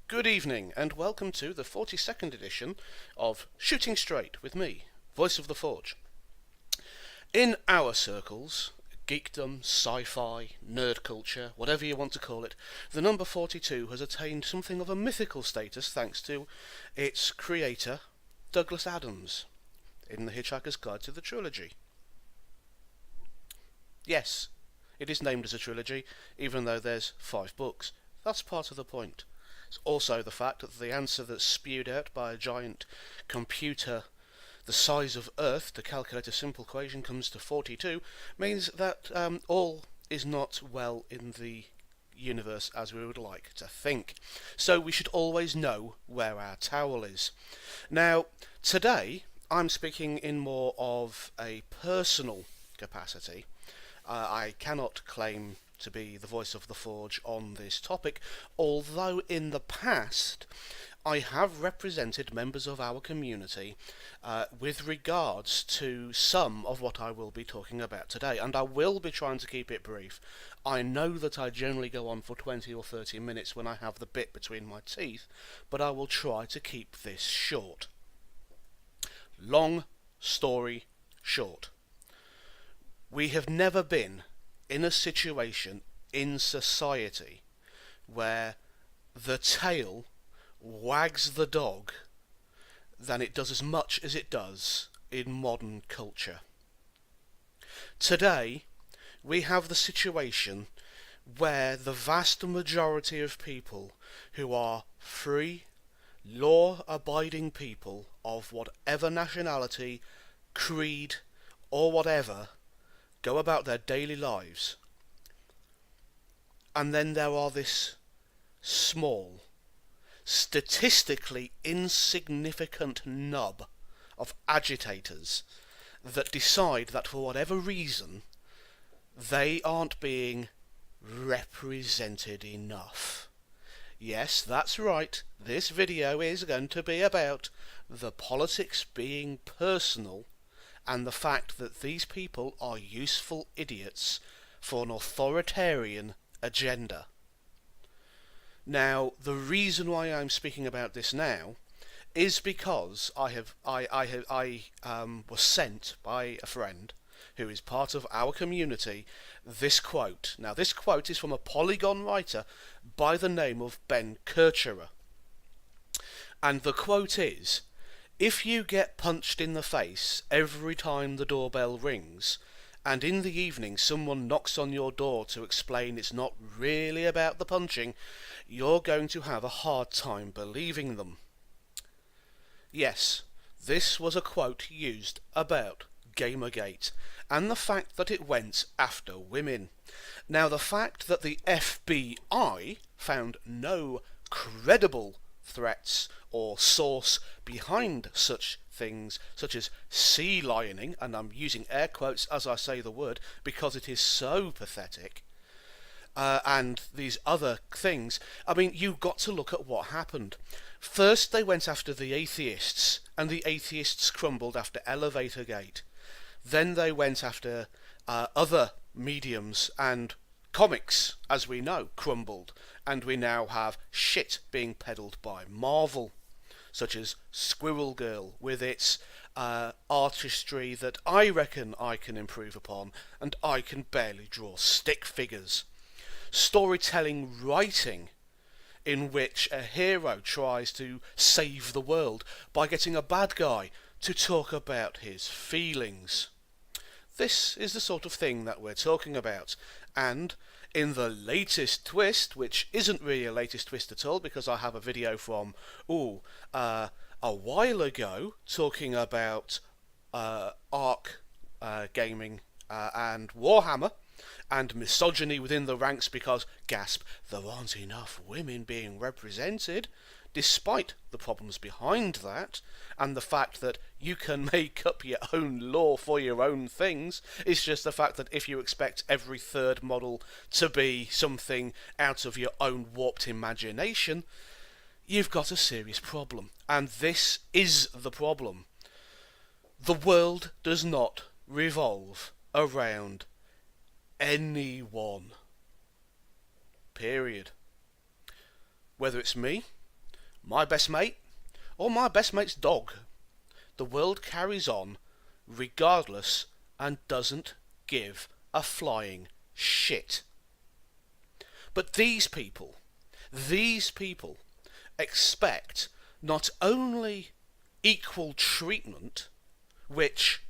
Good evening, and welcome to the 42nd edition of Shooting Straight with me, Voice of the Forge. In our circles, geekdom, sci-fi, nerd culture, whatever you want to call it, the number 42 has attained something of a mythical status thanks to its creator, Douglas Adams, in The Hitch-Hiker's Guide to the Trilogy. Yes, it is named as a trilogy, even though there's 5 books. That's part of the point. It's also the fact that the answer that's spewed out by a giant computer the size of Earth to calculate a simple equation comes to 42 means that all is not well in the universe as we would like to think. So we should always know where our towel is. Now, today I'm speaking in more of a personal capacity. I cannot claim to be the voice of the Forge on this topic, although in the past I have represented members of our community with regards to some of what I will be talking about today, and I will be trying to keep it brief. I know that I generally go on for 20 or 30 minutes when I have the bit between my teeth, but I will try to keep this short. Long story short. We have never been in a situation in society where the tail wags the dog than it does as much as it does in modern culture. Today, we have the situation where the vast majority of people who are free, law-abiding people of whatever nationality, creed, or whatever go about their daily lives. And then there are this small, statistically insignificant nub of agitators that decide that for whatever reason they aren't being represented enough. Yes, that's right, this video is going to be about the politics being personal and the fact that these people are useful idiots for an authoritarian agenda. Now, the reason why I'm speaking about this now is because I was sent by a friend who is part of our community this quote. Now, this quote is from a Polygon writer by the name of Ben Kircherer. And the quote is, "If you get punched in the face every time the doorbell rings, and in the evening someone knocks on your door to explain it's not really about the punching, you're going to have a hard time believing them." Yes, this was a quote used about Gamergate, and the fact that it went after women. Now, the fact that the FBI found no credible threats or source behind such things, such as sea lioning, and I'm using air quotes as I say the word because it is so pathetic, and these other things. I mean, you've got to look at what happened. First they went after the atheists, and the atheists crumbled after Elevator Gate. Then they went after other mediums, and comics, as we know, crumbled, and we now have shit being peddled by Marvel, such as Squirrel Girl, with its artistry that I reckon I can improve upon, and I can barely draw stick figures. Storytelling writing, in which a hero tries to save the world by getting a bad guy to talk about his feelings. This is the sort of thing that we're talking about, and in the latest twist, which isn't really a latest twist at all because I have a video from a while ago talking about Ark gaming and Warhammer and misogyny within the ranks because, gasp, there aren't enough women being represented, despite the problems behind that, and the fact that you can make up your own law for your own things. It's just the fact that if you expect every third model to be something out of your own warped imagination, you've got a serious problem. And this is the problem. The world does not revolve around anyone. Period. Whether it's me, my best mate, or my best mate's dog. The world carries on regardless and doesn't give a flying shit. But these people expect not only equal treatment, which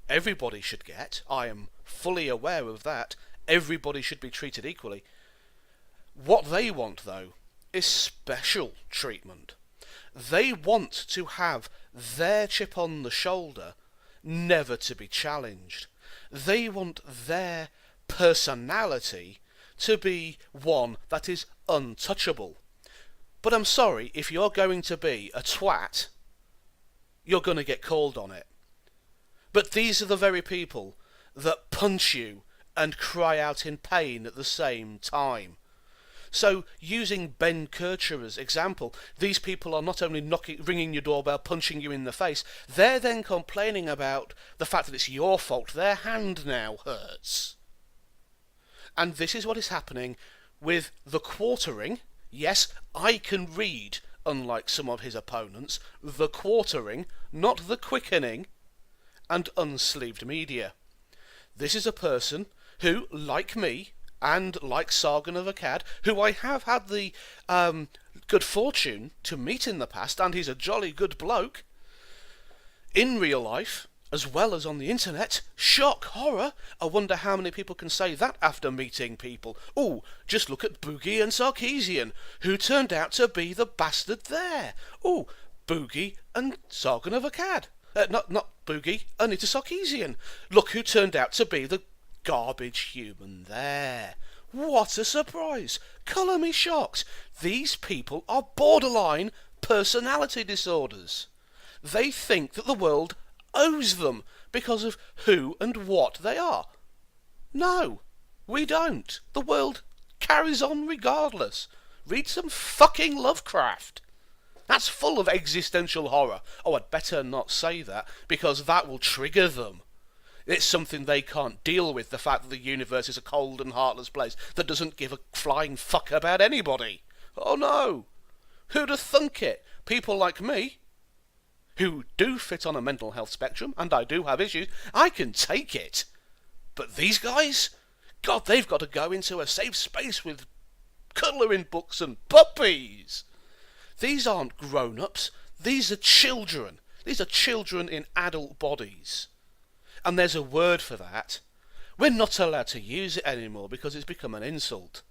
everybody should get. I am fully aware of that. Everybody should be treated equally. What they want, though, is special treatment. They want to have their chip on the shoulder never to be challenged. They want their personality to be one that is untouchable. But I'm sorry, if you're going to be a twat, you're going to get called on it. But these are the very people that punch you and cry out in pain at the same time. So, using Ben Kircher as example, these people are not only ringing your doorbell, punching you in the face, they're then complaining about the fact that it's your fault. Their hand now hurts. And this is what is happening with the quartering. Yes, I can read, unlike some of his opponents, the quartering, not the quickening, and unsleeved media. This is a person who, like me, and like Sargon of Akkad, who I have had the good fortune to meet in the past, and he's a jolly good bloke, in real life, as well as on the internet. Shock, horror! I wonder how many people can say that after meeting people. Oh, just look at Boogie and Sarkeesian, who turned out to be the bastard there. Oh, Boogie and Sargon of Akkad. Not Boogie, Anita Sarkeesian. Look who turned out to be the garbage human there. What a surprise! Colour me shocked. These people are borderline personality disorders. They think that the world owes them because of who and what they are. No, we don't. The world carries on regardless. Read some fucking Lovecraft. That's full of existential horror. Oh, I'd better not say that, because that will trigger them. It's something they can't deal with, the fact that the universe is a cold and heartless place that doesn't give a flying fuck about anybody. Oh no! Who'd have thunk it? People like me, who do fit on a mental health spectrum, and I do have issues, I can take it. But these guys? God, they've got to go into a safe space with colouring books and puppies. These aren't grown-ups, these are children. These are children in adult bodies. And there's a word for that. We're not allowed to use it anymore because it's become an insult.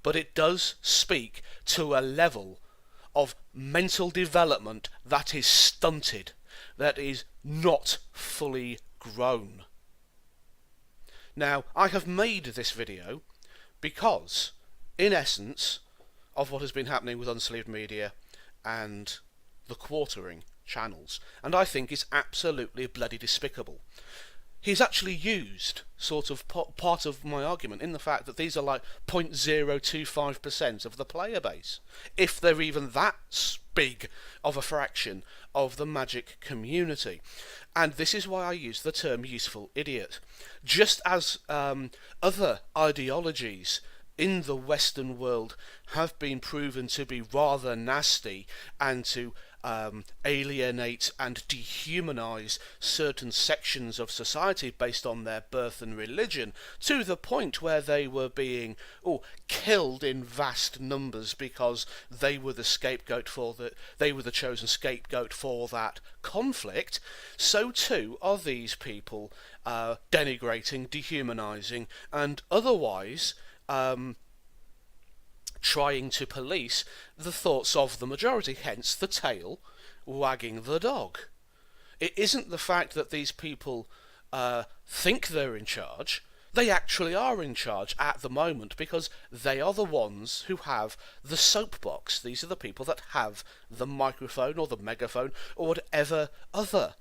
But it does speak to a level of mental development that is stunted, that is not fully grown. Now, I have made this video because, in essence, of what has been happening with unsleeved media and the quartering channels, and I think it's absolutely bloody despicable. He's actually used sort of part of my argument in the fact that these are like 0.025% of the player base, if they're even that big of a fraction of the Magic community. And this is why I use the term useful idiot. Just as other ideologies in the Western world have been proven to be rather nasty and to alienate and dehumanize certain sections of society based on their birth and religion, to the point where they were being killed in vast numbers because they were the scapegoat they were the chosen scapegoat for that conflict. So too are these people denigrating, dehumanizing, and otherwise trying to police the thoughts of the majority, hence the tail wagging the dog. It isn't the fact that these people think they're in charge. They actually are in charge at the moment because they are the ones who have the soapbox. These are the people that have the microphone or the megaphone or whatever other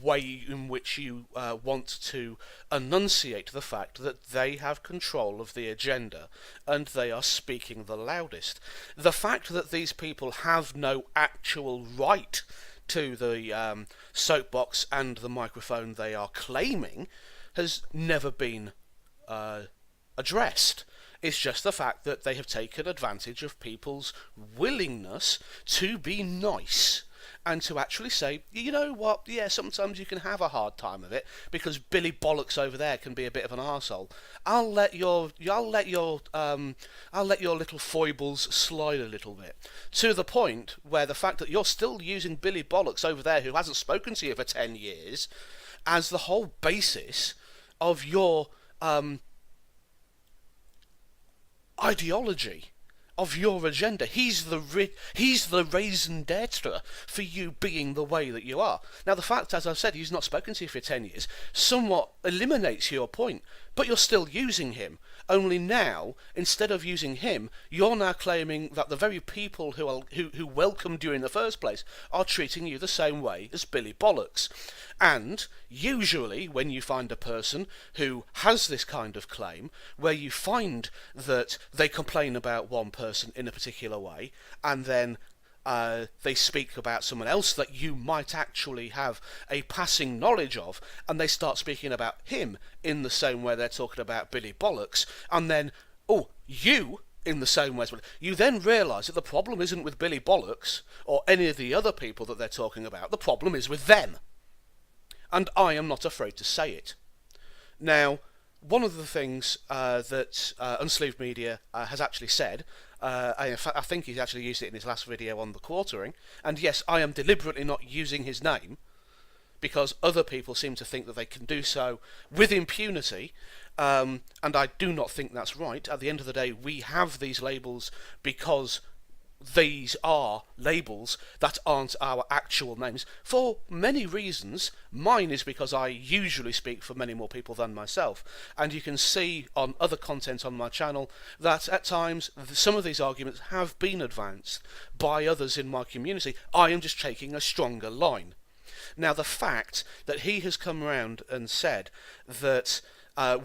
way in which you want to enunciate the fact that they have control of the agenda and they are speaking the loudest. The fact that these people have no actual right to the soapbox and the microphone they are claiming has never been addressed. It's just the fact that they have taken advantage of people's willingness to be nice and to actually say, you know what, yeah, sometimes you can have a hard time of it because Billy Bollocks over there can be a bit of an arsehole. I'll let your little foibles slide a little bit, to the point where the fact that you're still using Billy Bollocks over there, who hasn't spoken to you for 10 years, as the whole basis of your ideology, of your agenda. He's the raison d'etre for you being the way that you are. Now, the fact, as I've said, he's not spoken to you for 10 years, somewhat eliminates your point, but you're still using him. Only now, instead of using him, you're now claiming that the very people who welcomed you in the first place are treating you the same way as Billy Bollocks. And usually, when you find a person who has this kind of claim, where you find that they complain about one person in a particular way, and then they speak about someone else that you might actually have a passing knowledge of, and they start speaking about him in the same way they're talking about Billy Bollocks, and then, you in the same way as well, you then realise that the problem isn't with Billy Bollocks or any of the other people that they're talking about, the problem is with them. And I am not afraid to say it. Now, one of the things that Unsleeved Media has actually said, in fact, I think he's actually used it in his last video on the quartering, and yes, I am deliberately not using his name, because other people seem to think that they can do so with impunity, and I do not think that's right. At the end of the day, we have these labels because these are labels that aren't our actual names for many reasons. Mine is because I usually speak for many more people than myself, and you can see on other content on my channel that at times some of these arguments have been advanced by others in my community. I am just taking a stronger line. Now, the fact that he has come around and said that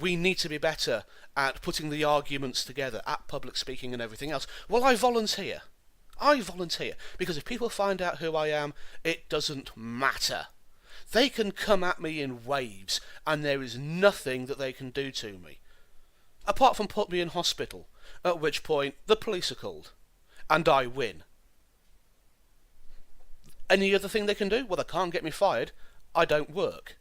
we need to be better at putting the arguments together, at public speaking and everything else, well, I volunteer, because if people find out who I am, it doesn't matter. They can come at me in waves, and there is nothing that they can do to me, apart from put me in hospital, at which point the police are called, and I win. Any other thing they can do? Well, they can't get me fired. I don't work.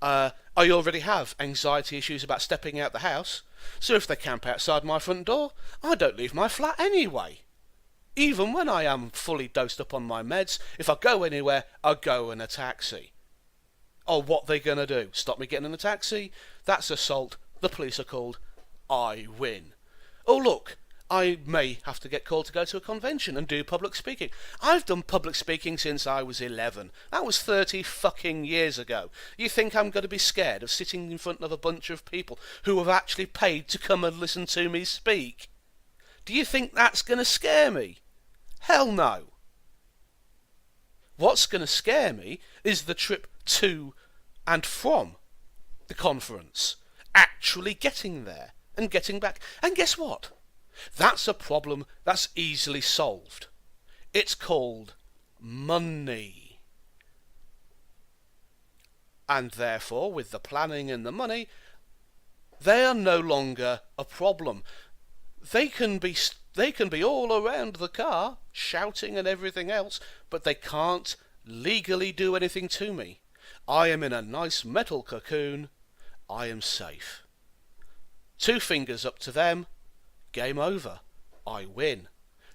I already have anxiety issues about stepping out the house, so if they camp outside my front door, I don't leave my flat anyway. Even when I am fully dosed up on my meds, if I go anywhere, I go in a taxi. Oh, what they gonna do? Stop me getting in a taxi? That's assault. The police are called. I win. Oh, look, I may have to get called to go to a convention and do public speaking. I've done public speaking since I was 11. That was 30 fucking years ago. You think I'm going to be scared of sitting in front of a bunch of people who have actually paid to come and listen to me speak? Do you think that's going to scare me? Hell no. What's going to scare me is the trip to and from the conference, actually getting there and getting back. And guess what? That's a problem that's easily solved. It's called money. And therefore, with the planning and the money, they are no longer a problem. They can be all around the car, shouting and everything else, but they can't legally do anything to me. I am in a nice metal cocoon. I am safe. 2 fingers up to them. Game over. I win.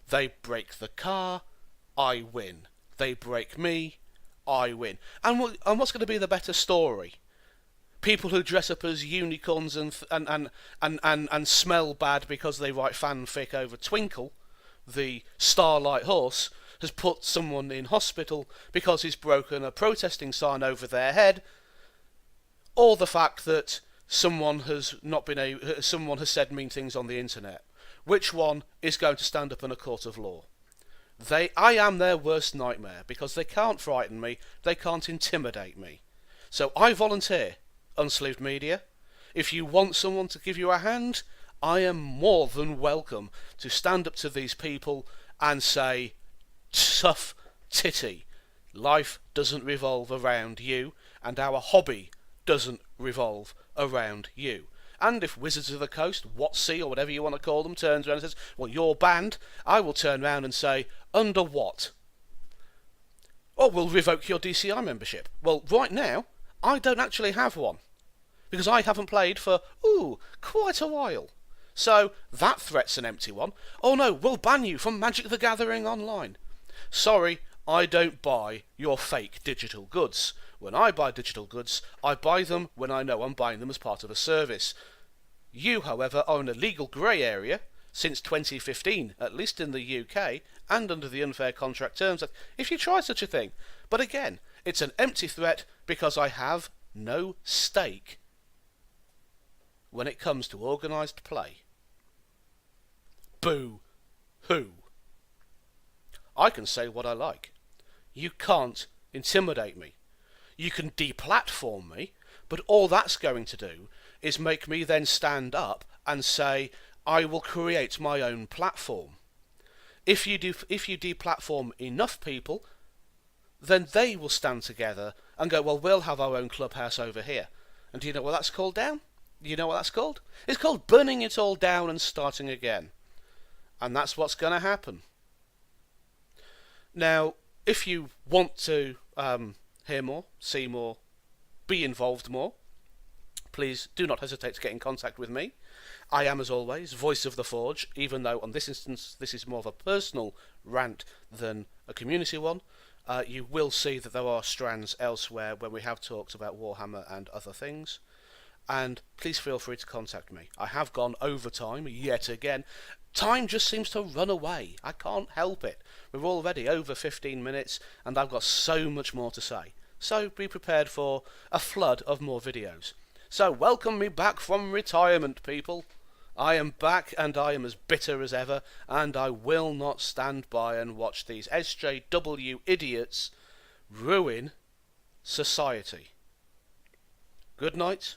They break the car. I win. They break me. I win. And what's going to be the better story? People who dress up as unicorns and smell bad because they write fanfic over Twinkle, the Starlight Horse, has put someone in hospital because he's broken a protesting sign over their head, or the fact that someone has said mean things on the internet. Which one is going to stand up in a court of law? I am their worst nightmare because they can't frighten me, they can't intimidate me. So I volunteer. Unsleeved Media, if you want someone to give you a hand, I am more than welcome to stand up to these people and say, tough titty, life doesn't revolve around you, and our hobby doesn't revolve around you. And if Wizards of the Coast, WotC or whatever you want to call them, turns around and says, well, you're banned, I will turn around and say, under what? Or we'll revoke your DCI membership. Well, right now, I don't actually have one. Because I haven't played for, quite a while. So, that threat's an empty one. Oh no, we'll ban you from Magic the Gathering Online. Sorry, I don't buy your fake digital goods. When I buy digital goods, I buy them when I know I'm buying them as part of a service. You, however, are in a legal grey area, since 2015, at least in the UK, and under the unfair contract terms, if you try such a thing. But again, it's an empty threat because I have no stake when it comes to organised play. Boo-hoo. I can say what I like. You can't intimidate me. You can deplatform me, but all that's going to do is make me then stand up and say, I will create my own platform. If you deplatform enough people, then they will stand together and go, well, we'll have our own clubhouse over here. And do you know what that's called down? You know what that's called? It's called burning it all down and starting again. And that's what's going to happen. Now, if you want to hear more, see more, be involved more, please do not hesitate to get in contact with me. I am, as always, Voice of the Forge, even though on this instance this is more of a personal rant than a community one. You will see that there are strands elsewhere when we have talked about Warhammer and other things. And please feel free to contact me. I have gone over time yet again. Time just seems to run away. I can't help it. We're already over 15 minutes and I've got so much more to say. So be prepared for a flood of more videos. So welcome me back from retirement, people. I am back and I am as bitter as ever, and I will not stand by and watch these SJW idiots ruin society. Good night.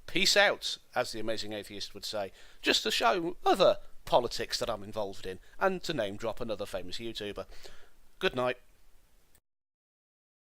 Peace out, as the Amazing Atheist would say, just to show other politics that I'm involved in, and to name drop another famous YouTuber. Good night.